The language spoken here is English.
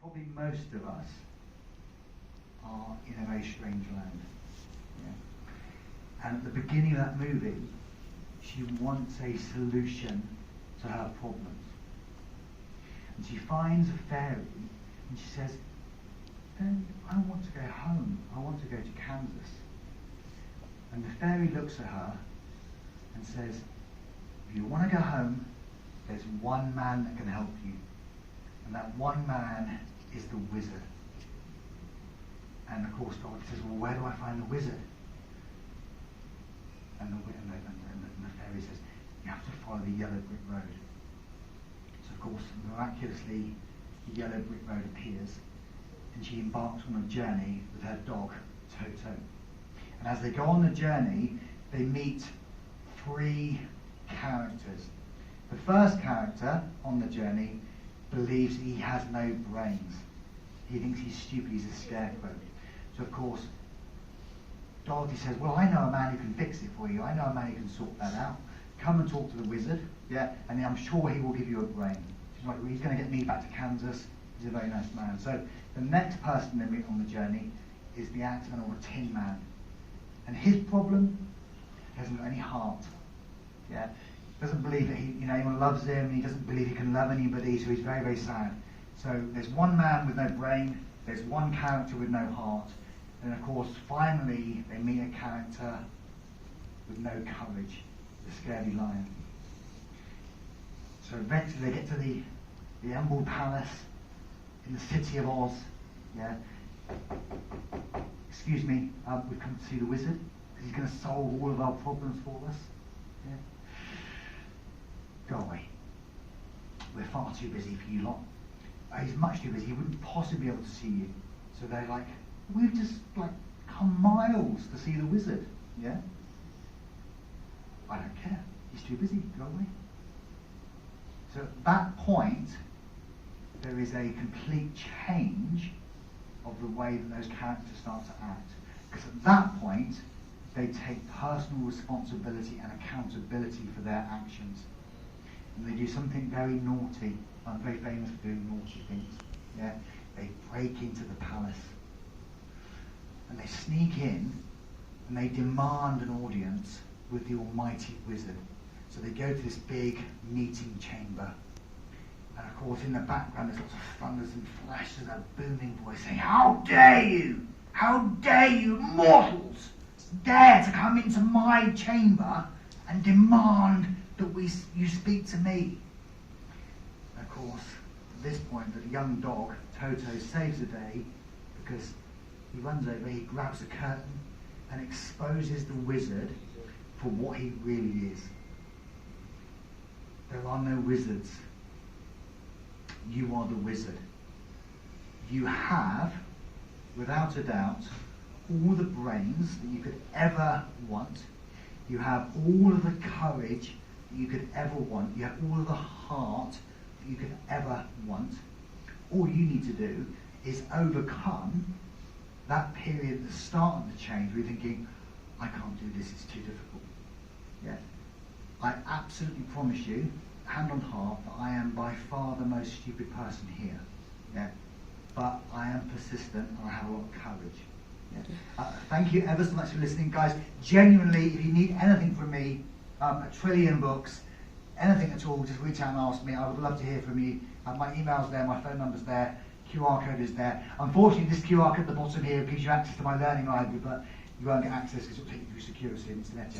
probably most of us are in a very strange land. Yeah. And at the beginning of that movie, she wants a solution to her problems. And she finds a fairy and she says, I want to go home. I want to go to Kansas. And the fairy looks at her and says, if you want to go home, there's one man that can help you. And that one man is the wizard. And of course, God says, well, where do I find the wizard? And the fairy says, you have to follow the yellow brick road. So of course, miraculously, the yellow brick road appears, and she embarks on a journey with her dog, Toto. And as they go on the journey, they meet three characters. The first character on the journey believes he has no brains. He thinks he's stupid, he's a scarecrow. So of course, Dorothy says, well, I know a man who can fix it for you. I know a man who can sort that out. Come and talk to the wizard, yeah, and I'm sure he will give you a brain. She's like, well, he's going to get me back to Kansas. He's a very nice man. So the next person they meet on the journey is the Axeman, or Tin Man. And his problem, he hasn't got any heart. Yeah, doesn't believe that anyone loves him. He doesn't believe he can love anybody, so he's very, very sad. So there's one man with no brain. There's one character with no heart. And of course, finally, they meet a character with no courage, the scaredy lion. So eventually they get to the Emerald Palace in the city of Oz. Yeah. Excuse me, we've come to see the wizard. He's going to solve all of our problems for us. Yeah. Go away. We're far too busy for you lot. He's much too busy. He wouldn't possibly be able to see you. So they're like, we've just come miles to see the wizard. Yeah. I don't care. He's too busy. Go away. So at that point, there is a complete change of the way that those characters start to act. Because at that point, they take personal responsibility and accountability for their actions. And they do something very naughty. I'm very famous for doing naughty things. Yeah? They break into the palace. And they sneak in and they demand an audience with the almighty wizard. So they go to this big meeting chamber. And of course, in the background, there's lots of thunders and flashes and a booming voice saying, how dare you! How dare you mortals dare to come into my chamber and demand that you speak to me? And of course, at this point, the young dog, Toto, saves the day because he runs over, he grabs a curtain and exposes the wizard for what he really is. There are no wizards. You are the wizard. You have, without a doubt, all the brains that you could ever want. You have all of the courage that you could ever want. You have all of the heart that you could ever want. All you need to do is overcome that period at the start of the change where you're thinking, I can't do this, it's too difficult. Yeah. I absolutely promise you, hand on heart, that I am by far the most stupid person here. Yeah. But I am persistent and I have a lot of courage. Yeah. Thank you ever so much for listening, guys. Genuinely, if you need anything from me, a trillion books, anything at all, just reach out and ask me. I would love to hear from you. My email's there, my phone number's there, QR code is there. Unfortunately, this QR code at the bottom here gives you access to my learning library, but you won't get access because it will take you through security and internet.